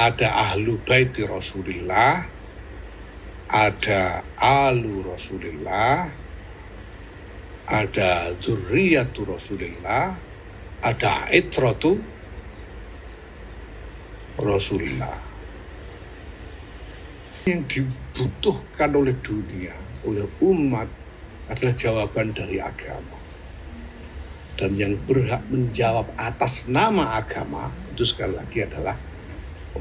ada ahlu baiti Rasulillah, ada alu Rasulillah, ada dzurriyyatu Rasulillah, ada itratu Rasulillah. Yang dibutuhkan oleh dunia, oleh umat adalah jawaban dari agama. Dan yang berhak menjawab atas nama agama itu sekali lagi adalah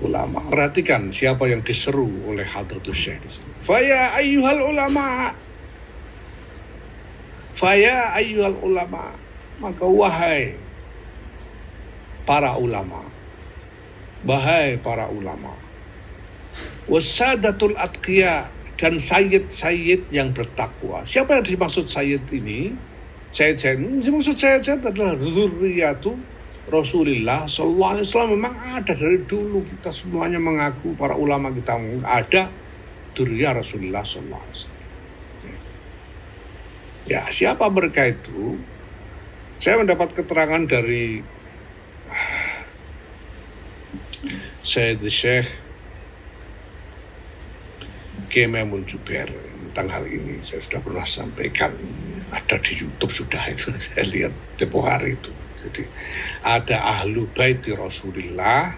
ulama. Perhatikan siapa yang diseru oleh Hadratus Syekh di sini. Faya ayyuhal ulama. Faya ayyuhal ulama. Maka wahai para ulama. Wahai para ulama. Wasadatul atqiya, dan sayyid-sayyid yang bertakwa. Siapa yang dimaksud sayyid ini? Sayyid dimaksud sayyid adalah dzurriyyatu Rasulullah sallallahu alaihi wasallam. Memang ada dari dulu, kita semuanya mengaku, para ulama kita ada dzurriyyah Rasulullah sallallahu alaihi wasallam. Ya, siapa mereka itu? Saya mendapat keterangan dari Sayyid Syekh Maimun Jubair tentang hal ini. Saya sudah pernah sampaikan, ada di YouTube sudah itu, saya lihat tempoh hari itu. Jadi ada ahlu baiti Rasulillah,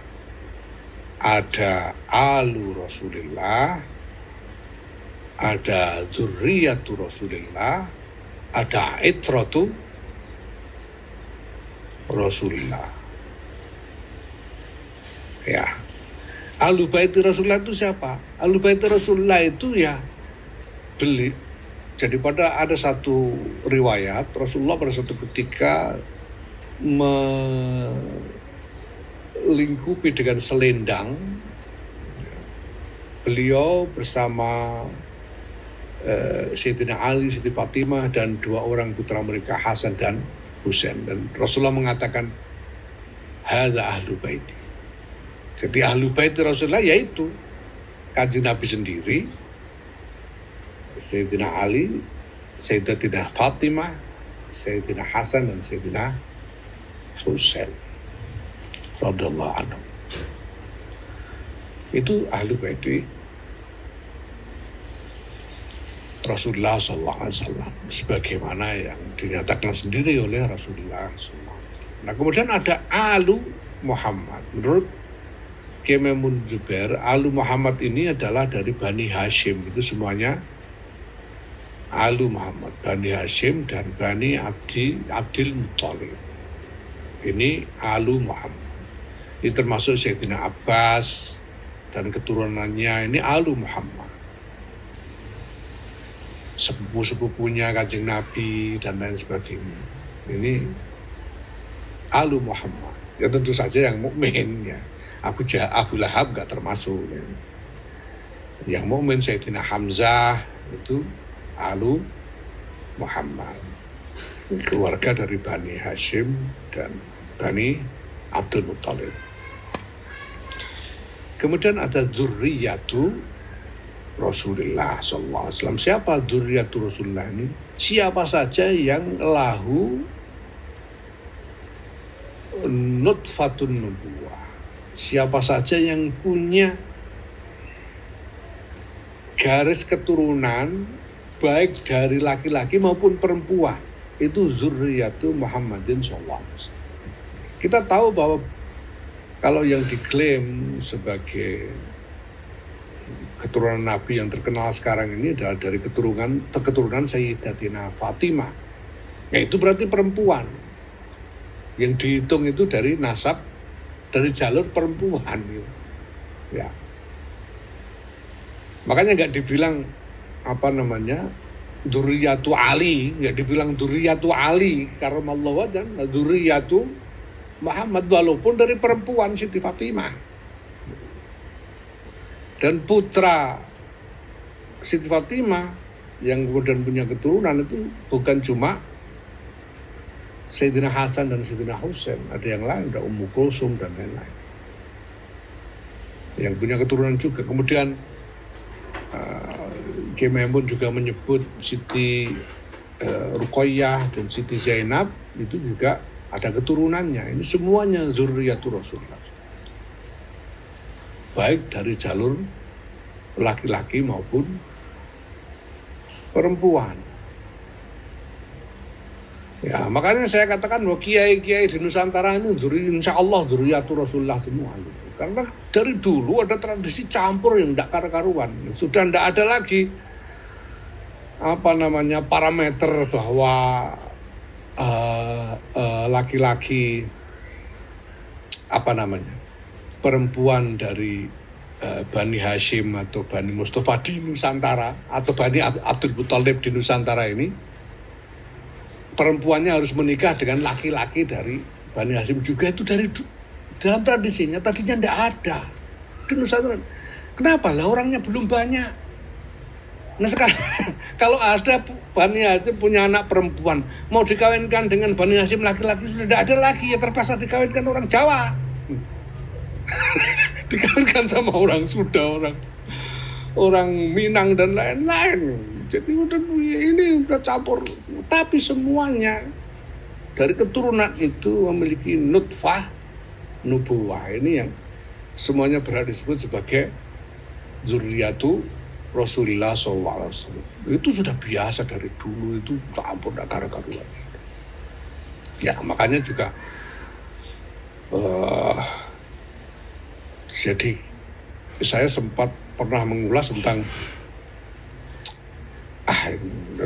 ada alu Rasulillah, ada dzurriyyatu Rasulillah, ada itratu Rasulillah. Ya. Ahlu baiti Rasulullah itu siapa? Ahlu baiti Rasulullah itu ya beli. Jadi pada ada satu riwayat Rasulullah pada satu ketika melingkupi dengan selendang. Beliau bersama Sayyidina Ali, Siti Fatimah dan dua orang putra mereka Hasan dan Husain. Dan Rasulullah mengatakan hadza ahlu baiti. Jadi ahlu bait Rasulullah yaitu Kanjeng Nabi sendiri, Sayyidina Ali, Sayyidatina Fatimah, Sayyidina Hasan dan Sayyidina Husain radhiyallahu anhu. Itu ahlu bait Rasulullah sallallahu alaihi wasallam sebagaimana yang dinyatakan sendiri oleh Rasulullah sallallahu alaihi wasallam. Nah, kemudian ada alu Muhammad. Menurut Maimun Jubair, alu Muhammad ini adalah dari Bani Hashim, itu semuanya alu Muhammad, Bani Hashim dan Bani Abdul Muthalib. Ini alu Muhammad. Ini termasuk Sayyidina Abbas dan keturunannya, ini alu Muhammad. Sepupu-sepupunya Kanjeng Nabi dan lain sebagainya. Ini alu Muhammad. Ya tentu saja yang mukmin ya. Abu Lahab gak termasuk. Yang mukmin Sayyidina Hamzah itu alu Muhammad. Keluarga dari Bani Hashim dan Bani Abdul Muthalib. Kemudian ada dzurriyyatu Rasulullah sallallahu alaihi wasallam. Siapa dzurriyyatu Rasulullah ini? Siapa saja yang lahu nutfatun nubuwah. Siapa saja yang punya garis keturunan baik dari laki-laki maupun perempuan, itu dzurriyyatu Muhammadin sallallahu alaihi wasallam. Kita tahu bahwa kalau yang diklaim sebagai keturunan Nabi yang terkenal sekarang ini adalah dari keturunan Sayyidatina Fatimah. Ya, itu berarti perempuan. Yang dihitung itu dari nasab, dari jalur perempuan gitu. Ya. Makanya nggak dibilang dzurriyyatu Ali, nggak dibilang dzurriyyatu Ali karamallahu wajhahu, dzurriyyatu Muhammad, walaupun dari perempuan Siti Fatimah. Dan putra Siti Fatimah yang kemudian punya keturunan itu bukan cuma Sayyidina Hasan dan Sayyidina Husain, ada yang lain, ada Ummu Kulsum dan lain-lain yang punya keturunan juga. Kemudian Maimun juga menyebut Siti Ruqayyah dan Siti Zainab itu juga ada keturunannya. Ini semuanya dzurriyyatu Rasulullah. baik dari jalur laki-laki maupun perempuan. Ya, makanya saya katakan bahwa kiai-kiai di Nusantara ini insya Allah dzurriyyatul Rasulullah semua. Karena dari dulu ada tradisi campur yang tidak karu-karuan. Sudah tidak ada lagi parameter bahwa laki-laki perempuan dari Bani Hashim atau Bani Mustafa di Nusantara atau Bani Abdul Muthalib di Nusantara ini, perempuannya harus menikah dengan laki-laki dari Bani Hashim juga. Itu dari dalam tradisinya tadinya tidak ada di Nusantara. Kenapa lah, orangnya belum banyak. Nah sekarang kalau ada Bani Hashim punya anak perempuan mau dikawinkan dengan Bani Hashim laki-laki, sudah tidak ada lagi, ya terpaksa dikawinkan orang Jawa. Dikawinkan sama orang Sunda, orang Minang dan lain-lain. Jadi ini udah campur. Tapi semuanya dari keturunan itu memiliki nutfah nubuwah, ini yang semuanya berhak disebut sebagai dzurriyyatu Rasulullah SAW. Itu sudah biasa dari dulu, itu campur karu-karuan. Ya makanya juga jadi saya sempat pernah mengulas tentang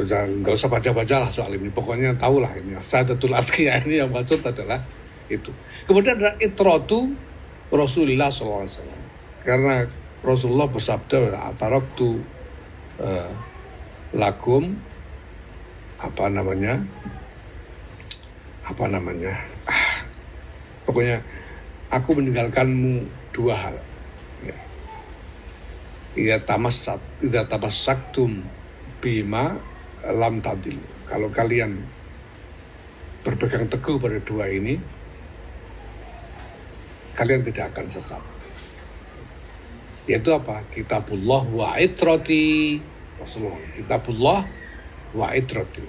nggak usah baca-baca lah soal ini, pokoknya tahulah ini Sadatul Atqiyah ini yang maksud adalah itu. Kemudian ada itratu Rasulullah SAW, karena Rasulullah bersabda ataraktu lakum pokoknya aku meninggalkanmu dua hal. Idza tamassaktum bima lam tadil. Kalau kalian berpegang teguh pada dua ini, kalian tidak akan sesat. Yaitu apa? Kitabullah wa itrati. Rasulullah. Kitabullah wa itrati.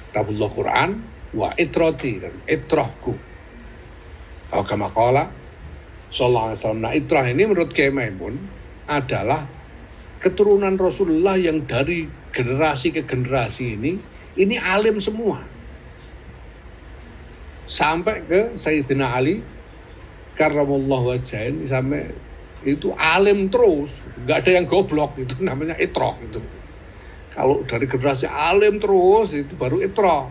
Kitabullah Quran wa itrati, dan itrahku. Kama qala sallallahu alaihi wasallam. Nah, itrah ini menurut Kiai Maimun adalah keturunan Rasulullah yang dari generasi ke generasi ini alim semua. Sampai ke Sayyidina Ali karramallahu wajhain, sampai itu alim terus, nggak ada yang goblok, itu namanya itroh itu. Kalau dari generasi alim terus itu baru itroh.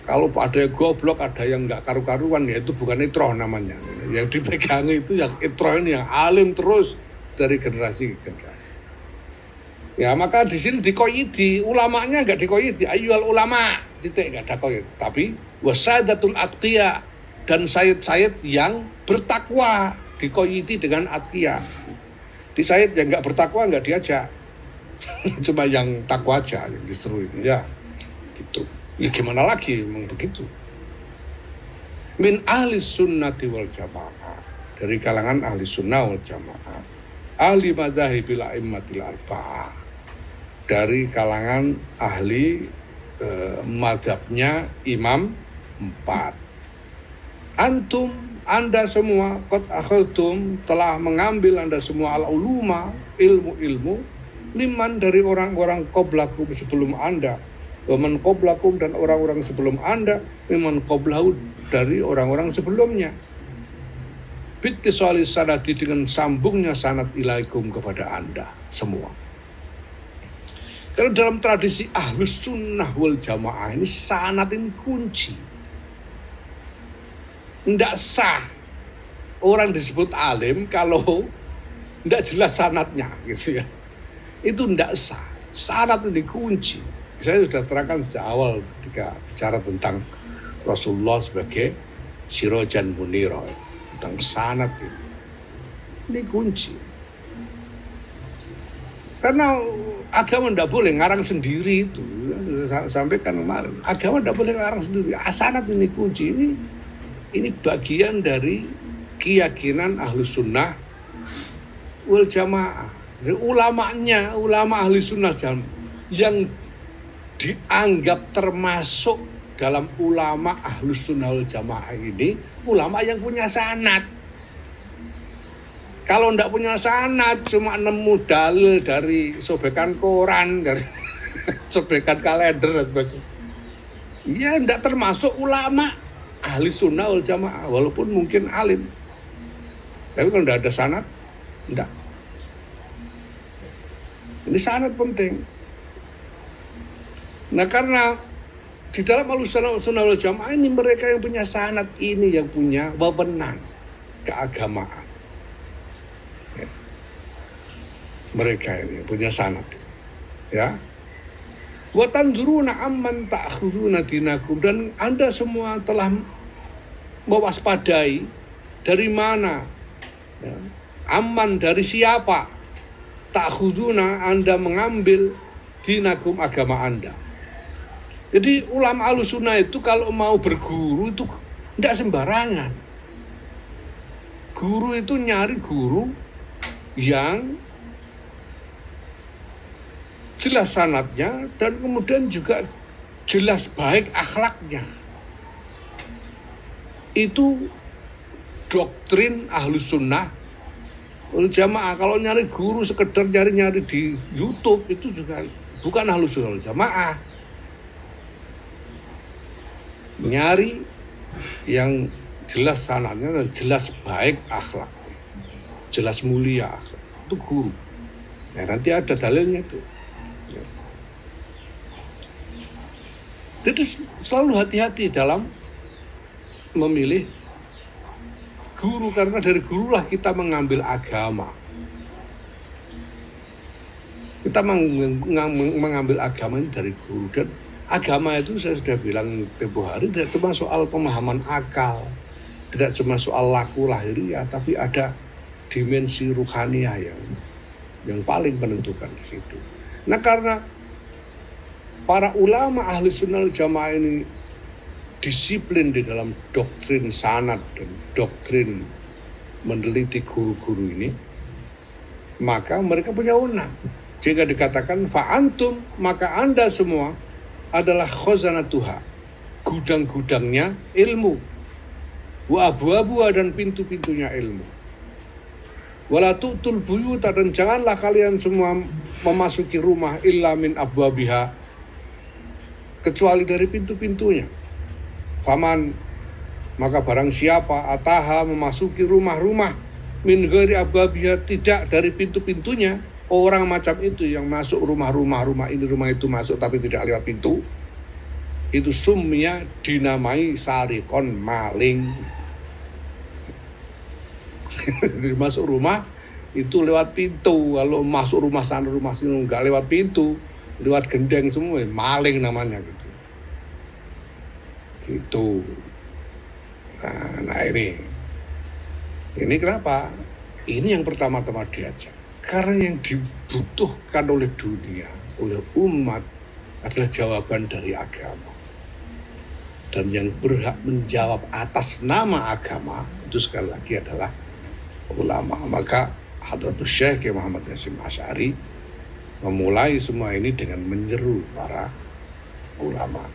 Kalau ada yang goblok, ada yang nggak karu-karuan, ya itu bukan itroh namanya. Yang dipegang itu yang itroh ini, yang alim terus dari generasi ke generasi. Ya maka di sini dikoyidi, ulamanya nggak dikoyidi, ayyuhal ulama, titik, nggak ada koyid. Tapi wasadatul atqiyah, dan sayyid-sayyid yang bertakwa, dikoyidi dengan atqiyah. Di sayyid yang nggak bertakwa nggak diajak, cuma yang takwa aja yang disuruh itu, ya gitu. Ya gimana lagi, memang begitu. Min ahli sunnati wal jamaah, dari kalangan ahli sunnah wal jamaah, ahli madhahibil a'immatil arba'ah, dari kalangan ahli madhabnya imam 4. Antum, anda semua, qad akhadtum, telah mengambil anda semua al-uluma, ilmu-ilmu, liman, dari orang-orang qablakum sebelum anda, waman qablakum, dan orang-orang sebelum anda, liman qablahu, dari orang-orang sebelumnya. Bittisali sanadi, dengan sambungnya sanad ilaikum, kepada anda semua. Karena dalam tradisi ahlus sunnah wal jamaah ini sanad ini kunci. Tidak sah orang disebut alim kalau tidak jelas sanadnya, gitu ya. Itu tidak sah. Sanad ini kunci. Saya sudah terangkan sejak awal ketika bicara tentang Rasulullah sebagai sirajan munira, tentang sanad ini. Ini kunci. Karena agama tidak boleh ngarang sendiri itu. Sudah sampaikan kemarin. Agama tidak boleh ngarang sendiri. Sanad ini kunci. Ini bagian dari keyakinan Ahlus Sunnah wal Jamaah. Ulamanya, ulama Ahli Sunnah yang dianggap termasuk dalam ulama Ahlus Sunnah wal Jamaah ini, ulama yang punya sanad. Kalau ndak punya sanad, cuma nemu dalil dari sobekan koran, dari sobekan kalender dan sebagainya, ya ndak termasuk ulama ahli sunnah wal jamaah, walaupun mungkin alim. Tapi kalau ndak ada sanad, ndak. Ini sanad penting. Nah, karena di dalam Ahlussunnah wal Jamaah ini mereka yang punya sanad ini yang punya wewenang keagamaan. Ya. Mereka ini punya sanad. Ya. Wa tanzuruna amman ta'khuduna dinakum, dan Anda semua telah mewaspadai dari mana, ya, amman dari siapa, ta'khuduna Anda mengambil dinakum agama Anda. Jadi ulama Ahlussunnah itu kalau mau berguru itu tidak sembarangan. Guru itu nyari guru yang jelas sanadnya dan kemudian juga jelas baik akhlaknya. Itu doktrin Ahlussunnah wal Jamaah. Kalau nyari guru sekedar nyari di YouTube itu juga bukan Ahlussunnah wal Jamaah. Nyari yang jelas sanadnya dan jelas baik akhlak, jelas mulia akhlak, itu guru. Ya, nanti ada dalilnya itu. Ya. Jadi selalu hati-hati dalam memilih guru, karena dari gurulah kita mengambil agama. Kita mengambil agama ini dari guru, dan agama itu saya sudah bilang tempo hari tidak cuma soal pemahaman akal, tidak cuma soal laku lahiriah, tapi ada dimensi ruhaniah yang paling menentukan di situ. Nah, karena para ulama ahli sunnah wal jamaah ini disiplin di dalam doktrin sanad dan doktrin meneliti guru-guru ini, maka mereka punya wewenang. Jika dikatakan fa'antum, maka Anda semua adalah khazanatuha, gudang-gudangnya ilmu, wa abwabuha, dan pintu-pintunya ilmu. Wala tu'tul buyuta, dan janganlah kalian semua memasuki rumah illa min abwabiha, kecuali dari pintu-pintunya. Faman, maka barang siapa ataha, memasuki rumah-rumah, min ghairi abwabiha, tidak dari pintu-pintunya, orang macam itu yang masuk rumah ini rumah itu masuk tapi tidak lewat pintu, itu sumnya dinamai sarikon, maling. Jadi masuk rumah itu lewat pintu, kalau masuk rumah sana rumah sini nggak lewat pintu, lewat gendeng semua, maling namanya gitu. Gitu. Nah ini kenapa? Ini yang pertama-tama diajak. Karena yang dibutuhkan oleh dunia, oleh umat adalah jawaban dari agama. Dan yang berhak menjawab atas nama agama itu sekali lagi adalah ulama. Maka Hadratus Syekh Muhammad Hasyim Asy'ari memulai semua ini dengan menyeru para ulama.